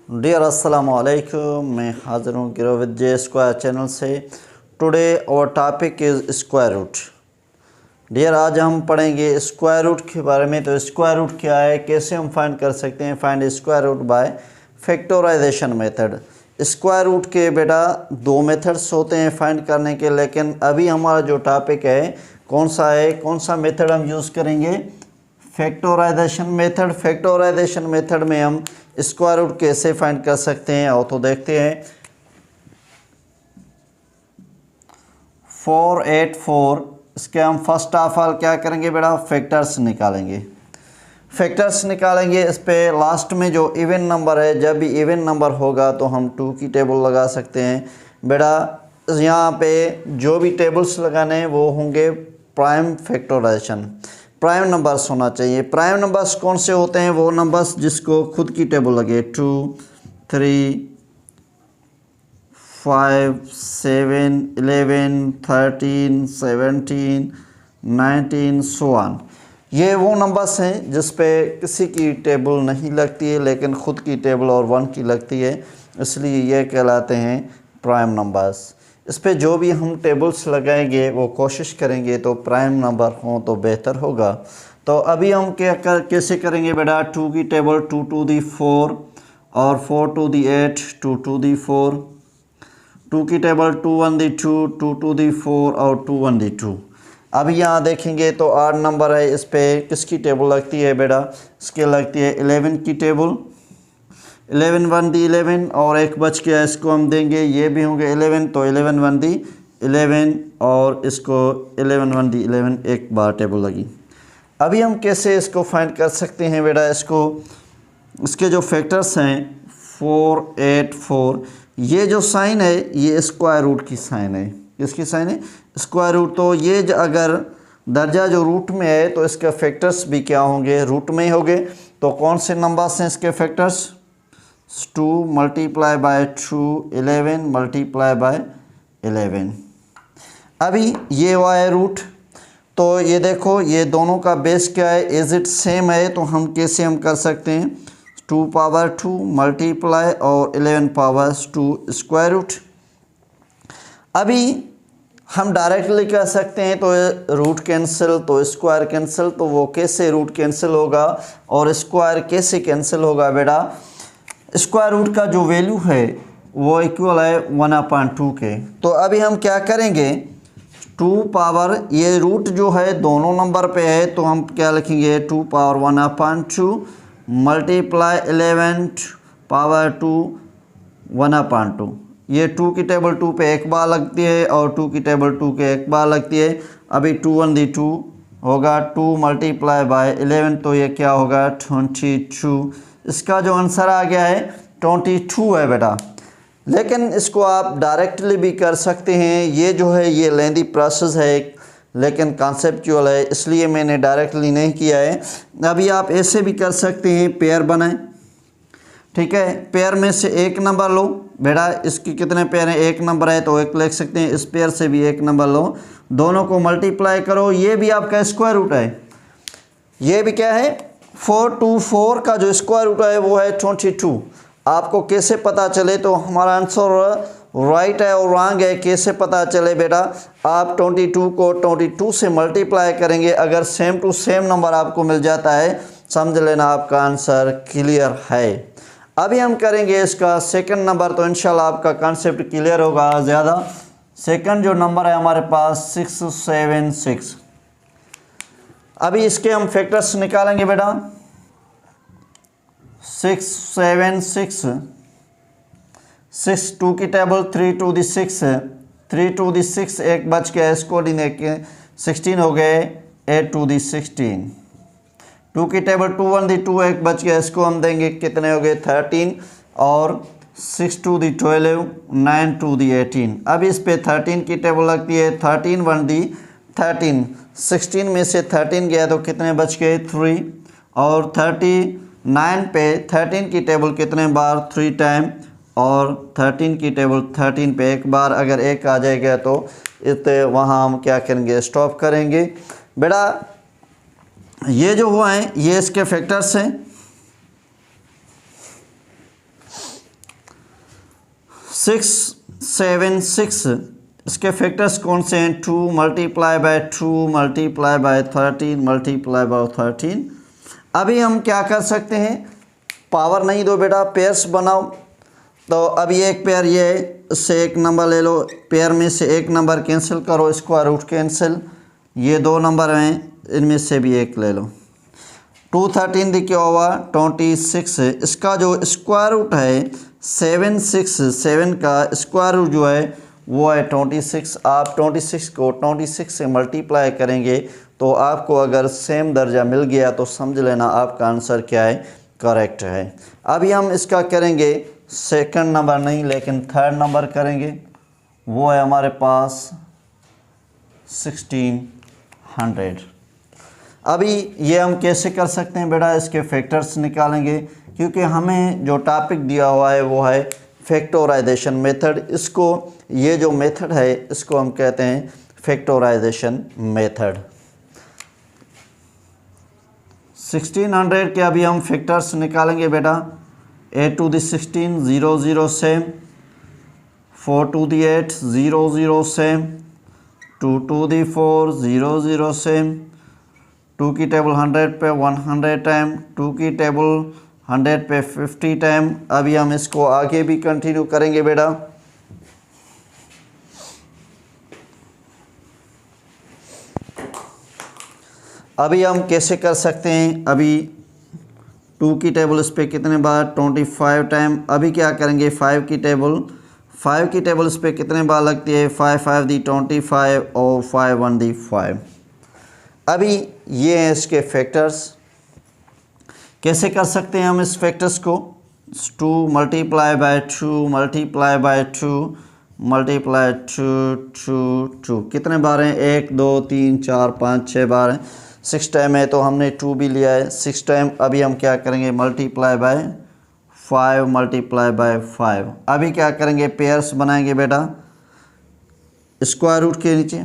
Dear अस्सलाम वालेकुम, मैं हाज़िर हूँ गिरो विद जे स्क्वायर चैनल से। Today our topic is square root. Dear आज हम पढ़ेंगे स्क्वायर रूट के बारे में। तो स्क्वायर रूट क्या है, कैसे हम फाइंड कर सकते हैं। Find square root by factorization method. Square root के बेटा दो मेथड्स होते हैं फाइंड करने के, लेकिन अभी हमारा जो टॉपिक है कौन सा है, कौन सा मेथड हम यूज़ करेंगे, फैक्टराइजेशन मेथड। फैक्टराइजेशन मेथड में हम स्क्वायर रूट कैसे फाइंड कर सकते हैं और तो देखते हैं। 484 इसके हम फर्स्ट ऑफ ऑल क्या करेंगे बेटा, फैक्टर्स निकालेंगे। फैक्टर्स निकालेंगे इस पे लास्ट में जो इवन नंबर है, जब भी इवन नंबर होगा तो हम 2 की टेबल लगा सकते हैं बेटा। यहाँ पे जो भी टेबल्स लगाने हैं वो होंगे प्राइम फैक्टराइजेशन। प्राइम नंबर्स होना चाहिए। प्राइम नंबर्स कौन से होते हैं, वो नंबर्स जिसको खुद की टेबल लगे। 2, 3, 5, 7, 11, 13, 17, 19 सो ऑन। ये वो नंबर्स हैं जिस पे किसी की टेबल नहीं लगती है लेकिन ख़ुद की टेबल और 1 की लगती है, इसलिए ये कहलाते हैं प्राइम नंबर्स। इस पे जो भी हम टेबल्स लगाएंगे वो कोशिश करेंगे तो प्राइम नंबर हो तो बेहतर होगा। तो अभी हम कैसे करेंगे बेटा, 2 की टेबल 2 to the 4 और 4 to the 8, 2 to the 4। 2 की टेबल 2 1 the 2, 2 to the 4 और 2 1 the 2। अभी यहाँ देखेंगे तो 8 नंबर है, इस पे किसकी टेबल लगती है बेटा, इसके लगती है 11 की टेबल। 11 1 दी 11 और एक बच गया, इसको हम देंगे, ये भी होंगे 11, तो 11 1 दी 11 और इसको 11 1 दी 11 एक बार टेबल लगी। अभी हम कैसे इसको फाइंड कर सकते हैं बेटा, इसके जो फैक्टर्स हैं 4 8 4, ये जो साइन है ये स्क्वायर रूट की साइन है। किसकी साइन है, स्क्वायर रूट। तो ये अगर दर्जा जो रूट में है तो इसके फैक्टर्स भी क्या होंगे, रूट में ही होंगे। तो कौन से नंबर्स हैं इसके factors, 2 multiply by 2, 11 multiply by 11। अभी ये हुआ है रूट। तो ये देखो ये दोनों का बेस क्या है, इज इट सेम है, तो हम कैसे हम कर सकते हैं, 2 पावर 2 मल्टीप्लाई और 11 पावर 2 स्क्वायर रूट। अभी हम डायरेक्टली कर सकते हैं, तो रूट कैंसिल तो स्क्वायर कैंसिल, तो वो कैसे रूट कैंसिल होगा और स्क्वायर कैसे कैंसिल होगा बेटा। स्क्वायर रूट का जो वैल्यू है वो इक्वल है 1/2 के। तो अभी हम क्या करेंगे, 2 पावर, ये रूट जो है दोनों नंबर पे है तो हम क्या लिखेंगे, 2 पावर 1/2 मल्टीप्लाई 11 पावर 2 1/2। ये 2 की टेबल 2 पे एक बार लगती है और 2 की टेबल 2 के एक बार लगती है। अभी 2 1 दी 2 होगा, 2 मल्टीप्लाई बाय 11, तो ये क्या होगा 22। इसका जो आंसर आ गया है 22 है बेटा। लेकिन इसको आप डायरेक्टली भी कर सकते हैं। ये जो है ये लेंदी प्रोसेस है लेकिन कॉन्सेप्चुअल है, इसलिए मैंने डायरेक्टली नहीं किया है। अभी आप ऐसे भी कर सकते हैं, पेयर बनाएं, ठीक है। पेयर में से एक नंबर लो बेटा, इसकी कितने पेयर हैं, एक नंबर है तो एक लिख सकते हैं। इस पेयर से भी एक नंबर लो, दोनों को मल्टीप्लाई करो, ये भी आपका स्क्वायर रूट है। ये भी क्या है, 424 का जो स्क्वायर रूट है वो है 22। आपको कैसे पता चले, तो हमारा आंसर राइट है और रॉन्ग है कैसे पता चले बेटा, आप 22 को 22 से मल्टीप्लाई करेंगे, अगर सेम टू सेम नंबर आपको मिल जाता है समझ लेना आपका आंसर क्लियर है। अभी हम करेंगे इसका सेकंड नंबर, तो इंशाल्लाह आपका कॉन्सेप्ट क्लियर होगा ज़्यादा। सेकंड जो नंबर है हमारे पास 676। अभी इसके हम फैक्टर्स निकालेंगे बेटा। 6 7 6, 6 2 की table 3 to the 6, 3 to the 6 एक बच गया, इसको लेने के 16 हो गए, 8 to the 16। 2 की टेबल 2 1 the 2 एक बच गया, इसको हम देंगे कितने हो गए 13 और 6 to the 12, 9 to the 18। अब इस पे 13 की टेबल लगती है, 13 1 the 13, 16 में से 13 गया तो कितने बच गए 3, और 39 पे 13 की टेबल कितने बार 3 टाइम, और 13 की टेबल 13 पे एक बार, अगर एक आ जाएगा तो वहाँ हम क्या करेंगे, स्टॉप करेंगे बेटा। ये जो हुआ है ये इसके फैक्टर्स हैं। 6 7 6 इसके फैक्टर्स कौन से हैं? 2 multiply by 2 multiply by 13 multiply by 13। अभी हम क्या कर सकते हैं, पावर नहीं दो बेटा, पेयर्स बनाओ। तो अभी एक पेयर ये इससे एक नंबर ले लो, पेयर में से एक नंबर कैंसिल करो, स्क्वायर रूट कैंसिल, ये 2 नंबर हैं, इनमें से भी एक ले लो। 2 13 दी क्या हुआ 26, इसका जो स्क्वायर रूट है 7 6 7 का स्क्वायर रूट जो है वो है 26। आप 26 को 26 से मल्टीप्लाई करेंगे तो आपको अगर सेम दर्जा मिल गया तो समझ लेना आपका आंसर क्या है, करेक्ट है। अभी हम इसका करेंगे सेकंड नंबर नहीं लेकिन थर्ड नंबर करेंगे, वो है हमारे पास 1600। अभी ये हम कैसे कर सकते हैं बेटा, इसके फैक्टर्स निकालेंगे, क्योंकि हमें जो टॉपिक दिया हुआ है वो है फैक्टराइजेशन मेथड। इसको ये जो मेथड है इसको हम कहते हैं फैक्टराइजेशन मेथड। 1600 के अभी हम फैक्टर्स निकालेंगे बेटा। a to the 16 0 0 same, 4 to the 8 0 0 same, 2 to the 4 0 0 same, 2 की टेबल 100 पे 100 टाइम, 2 की टेबल 100 पे 50 टाइम। अभी हम इसको आगे भी कंटिन्यू करेंगे बेटा। अभी हम कैसे कर सकते हैं, अभी 2 की टेबल इस पर कितने बार 25 टाइम। अभी क्या करेंगे 5 की टेबल इस पर कितने बार लगती है 5 5 दी 25 और 5 1 दी 5। अभी ये हैं इसके फैक्टर्स। कैसे कर सकते हैं हम इस फैक्टर्स को, 2 multiply by 2 multiply by 2 multiply 2 2 2 कितने बार हैं 1 2 3 4 5 6 बार हैं। 6 टाइम है तो हमने 2 भी लिया है 6 टाइम। अभी हम क्या करेंगे मल्टीप्लाई बाय 5 मल्टीप्लाई बाय 5। अभी क्या करेंगे पेयर्स बनाएंगे बेटा स्क्वायर रूट के नीचे।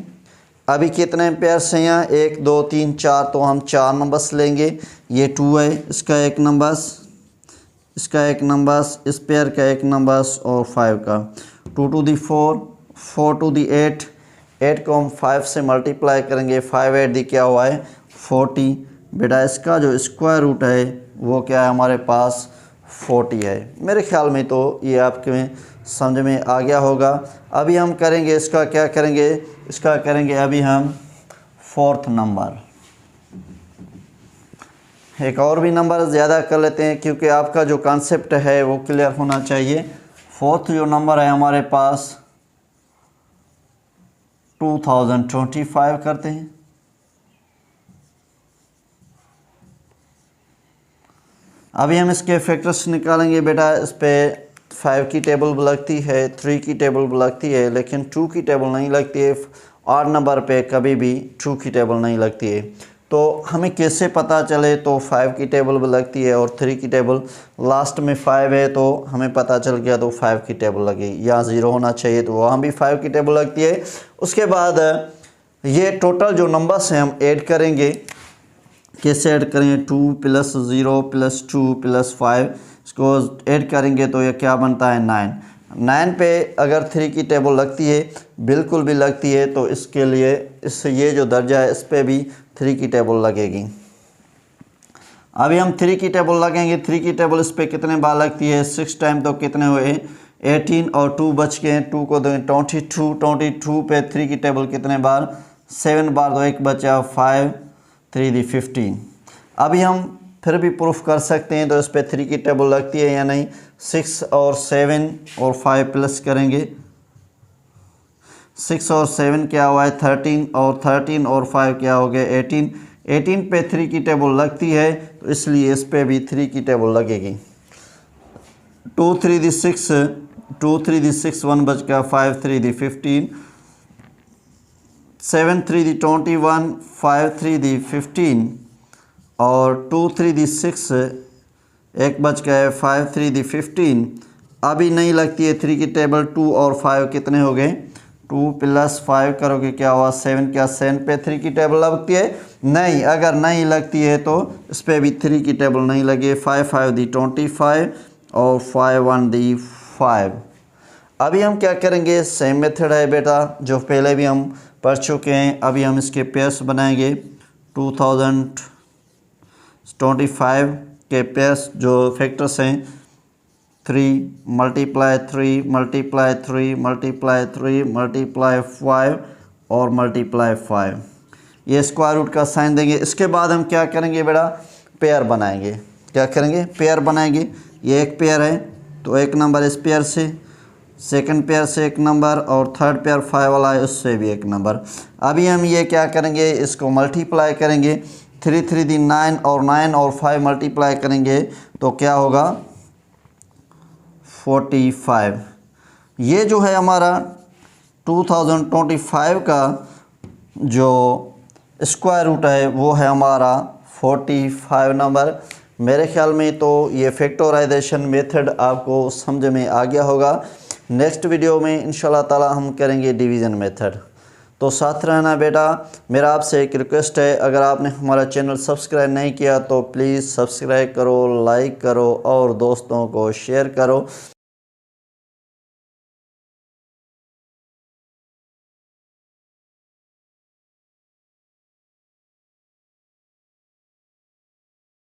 अभी कितने पेयर्स हैं यहाँ 1 2 3 4, तो हम 4 नंबर्स लेंगे। ये 2 है, इसका एक नंबर्स, इसका एक नंबर्स, इस पेयर का एक नंबर्स और 5 का। 2 to the 4 4 to the 8, 8 को हम 5 से मल्टीप्लाई करेंगे, 5 8 दी क्या हुआ है 40। बेटा इसका जो स्क्वायर रूट है वो क्या है हमारे पास 40 है। मेरे ख्याल में तो ये आपके समझ में आ गया होगा। अभी हम करेंगे इसका क्या करेंगे, इसका करेंगे अभी हम 4th नंबर। एक और भी नंबर ज़्यादा कर लेते हैं क्योंकि आपका जो कॉन्सेप्ट है वो क्लियर होना चाहिए। 4th जो नंबर है हमारे पास 2025 करते हैं। अभी हम इसके फैक्टर्स निकालेंगे बेटा। इस पे 5 की टेबल लगती है, 3 की टेबल लगती है, लेकिन 2 की टेबल नहीं लगती है। और नंबर पे कभी भी 2 की टेबल नहीं लगती है। तो हमें कैसे पता चले, तो 5 की टेबल लगती है और 3 की टेबल लास्ट में 5 है तो हमें पता चल गया तो 5 की टेबल लगी। या 0 होना चाहिए तो वहाँ भी 5 की टेबल लगती है। उसके बाद ये टोटल जो नंबर्स हैं हम ऐड करेंगे। कैसे ऐड करेंगे 2 + 0 + 2 + 5, इसको ऐड करेंगे तो ये क्या बनता है 9। 9 पे अगर 3 की टेबल लगती है, बिल्कुल भी लगती है, तो इसके लिए इससे ये जो दर्जा है इस पे भी 3 की टेबल लगेगी। अभी हम 3 की टेबल लगेंगे। 3 की टेबल इस पे कितने बार लगती है 6 टाइम, तो कितने हुए 18 और 2 बच गए। 2 को दें 22, 22 पे 3 की टेबल कितने बार 7 बार, तो 1 बचा 5 3 दी 15। अभी हम फिर भी प्रूफ कर सकते हैं तो इस पे 3 की टेबल लगती है या नहीं। 6 और 7 और 5 प्लस करेंगे, 6 और 7 क्या हुआ है 13, और 13 और 5 क्या हो गया 18। 18 पे 3 की टेबल लगती है तो इसलिए इस पे भी 3 की टेबल लगेगी। 2 3 दी 6, 2 3 दी 6, 1 बच गया 5 3 दी 15, 7 3 दी 21, 5 3 दी 15 और 2 3 दी 6, 1 बच गए 5 3 दी 15। अभी नहीं लगती है 3 की टेबल। 2 और 5 कितने हो गए 2 + 5 करोगे क्या हुआ 7। क्या 7 पे 3 की टेबल लगती है नहीं। अगर नहीं लगती है तो इस पर भी 3 की टेबल नहीं लगी। 5 5 दी 25 और 5 1 दी 5। अभी हम क्या करेंगे, सेम मेथड है बेटा जो पहले भी हम पढ़ चुके हैं। अभी हम इसके पेयर्स बनाएंगे। 2025 के पेयर्स जो फैक्टर्स हैं 3 मल्टीप्लाई 3 मल्टीप्लाई 3 मल्टीप्लाई 3 मल्टीप्लाई 5 और मल्टीप्लाई 5, ये स्क्वायर रूट का साइन देंगे। इसके बाद हम क्या करेंगे बेटा, पेयर बनाएंगे। क्या करेंगे, पेयर बनाएंगे। ये एक पेयर है तो एक नंबर इस पेयर से, सेकंड पेयर से एक नंबर, और थर्ड पेयर 5 वाला है उससे भी एक नंबर। अभी हम ये क्या करेंगे, इसको मल्टीप्लाई करेंगे। 3 3 दी 9 और 9 और 5 मल्टीप्लाई करेंगे तो क्या होगा 45। ये जो है हमारा 2025 का जो स्क्वायर रूट है वो है हमारा 45 नंबर। मेरे ख्याल में तो ये फैक्टराइजेशन मेथड आपको समझ में आ गया होगा। नेक्स्ट वीडियो में इंशाल्लाह ताला हम करेंगे डिवीज़न मेथड। तो साथ रहना बेटा। मेरा आपसे एक रिक्वेस्ट है, अगर आपने हमारा चैनल सब्सक्राइब नहीं किया तो प्लीज़ सब्सक्राइब करो, लाइक करो और दोस्तों को शेयर करो।